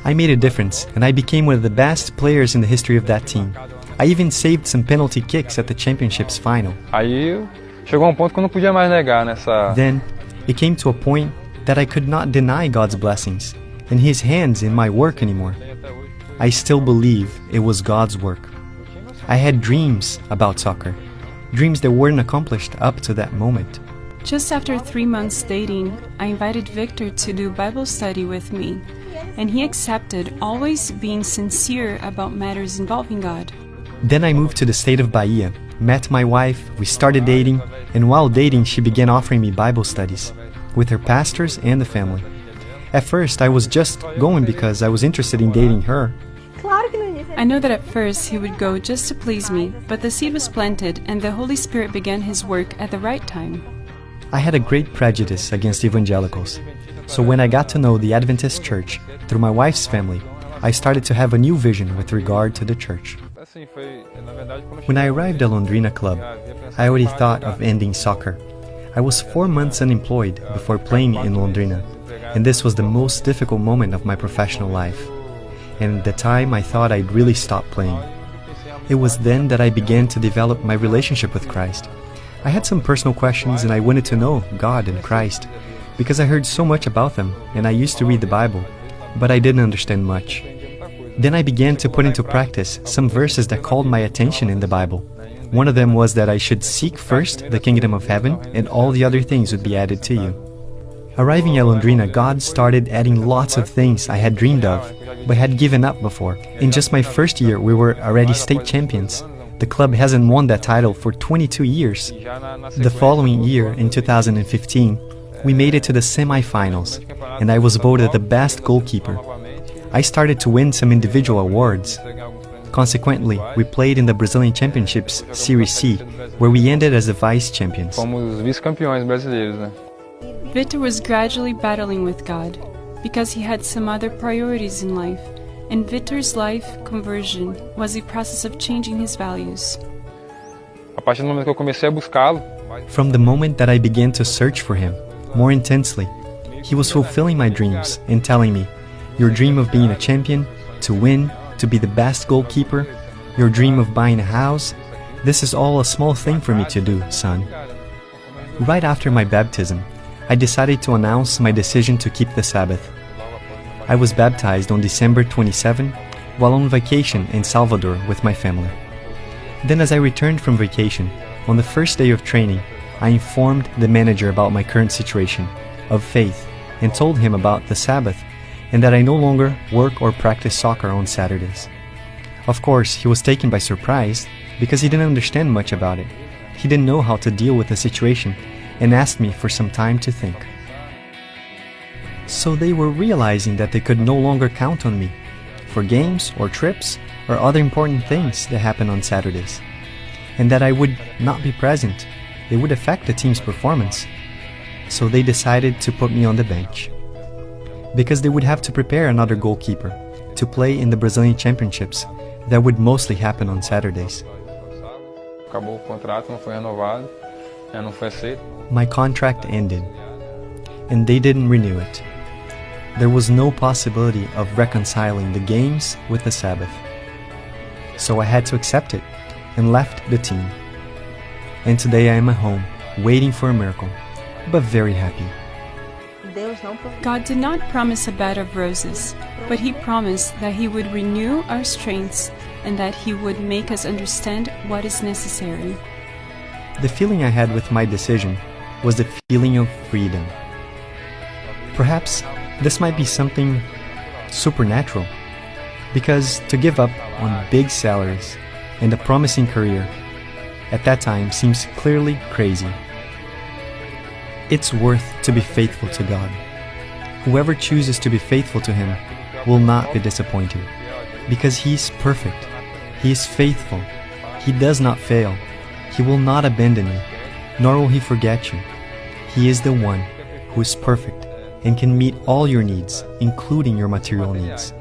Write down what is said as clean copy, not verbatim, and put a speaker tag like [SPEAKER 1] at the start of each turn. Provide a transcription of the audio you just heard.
[SPEAKER 1] I made a difference, and I became one of the best players in the history of that team. I even saved some penalty kicks at the championship's final.
[SPEAKER 2] Aí chegou ponto que eu não podia mais negar nessa.
[SPEAKER 1] Then, it came to a point that I could not deny God's blessings and His hands in my work anymore. I still believe it was God's work. I had dreams about soccer, dreams that weren't accomplished up to that moment.
[SPEAKER 3] Just after 3 months dating, I invited Victor to do Bible study with me, and he accepted, always being sincere about matters involving God.
[SPEAKER 1] Then I moved to the state of Bahia, met my wife, we started dating, and while dating she began offering me Bible studies, with her pastors and the family. At first I was just going because I was interested in dating her.
[SPEAKER 3] I know that at first he would go just to please me, but the seed was planted and the Holy Spirit began His work at the right time.
[SPEAKER 1] I had a great prejudice against evangelicals, so when I got to know the Adventist church through my wife's family, I started to have a new vision with regard to the church. When I arrived at Londrina Club, I already thought of ending soccer. I was 4 months unemployed before playing in Londrina, and this was the most difficult moment of my professional life. And at the time I thought I'd really stop playing. It was then that I began to develop my relationship with Christ. I had some personal questions and I wanted to know God and Christ, because I heard so much about them and I used to read the Bible, but I didn't understand much. Then I began to put into practice some verses that called my attention in the Bible. One of them was that I should seek first the kingdom of heaven and all the other things would be added to you. Arriving at Londrina, God started adding lots of things I had dreamed of, but had given up before. In just my first year, we were already state champions. The club hasn't won that title for 22 years. The following year, in 2015, we made it to the semi-finals, and I was voted the best goalkeeper. I started to win some individual awards. Consequently, we played in the Brazilian Championships Series C, where we ended as the vice champions.
[SPEAKER 2] Fomos vice-campeões brasileiros, né?
[SPEAKER 3] Victor was gradually battling with God, because he had some other priorities in life, and Victor's life conversion was a process of changing his values.
[SPEAKER 2] A partir do momento que eu comecei a buscá-lo,
[SPEAKER 1] From the moment that I began to search for Him more intensely, He was fulfilling my dreams and telling me, your dream of being a champion, to win, to be the best goalkeeper, your dream of buying a house, this is all a small thing for me to do, son. Right after my baptism, I decided to announce my decision to keep the Sabbath. I was baptized on December 27 while on vacation in Salvador with my family. Then as I returned from vacation, on the first day of training, I informed the manager about my current situation of faith and told him about the Sabbath and that I no longer work or practice soccer on Saturdays. Of course, he was taken by surprise because he didn't understand much about it. He didn't know how to deal with the situation and asked me for some time to think. So they were realizing that they could no longer count on me for games or trips or other important things that happen on Saturdays, and that I would not be present. It would affect the team's performance. So they decided to put me on the bench, because they would have to prepare another goalkeeper to play in the Brazilian Championships that would mostly happen on Saturdays.
[SPEAKER 2] acabou o contrato, não foi renovado, não foi aceito.
[SPEAKER 1] My contract ended, and they didn't renew it. There was no possibility of reconciling the games with the Sabbath. So I had to accept it and left the team. And today I am at home, waiting for a miracle, but very happy.
[SPEAKER 3] God did not promise a bed of roses, but He promised that He would renew our strengths and that He would make us understand what is necessary.
[SPEAKER 1] The feeling I had with my decision was the feeling of freedom. Perhaps this might be something supernatural, because to give up on big salaries and a promising career at that time seems clearly crazy. It's worth to be faithful to God. Whoever chooses to be faithful to Him will not be disappointed, because He is perfect. He is faithful. He does not fail. He will not abandon you, nor will He forget you. He is the one who is perfect and can meet all your needs, including your material needs.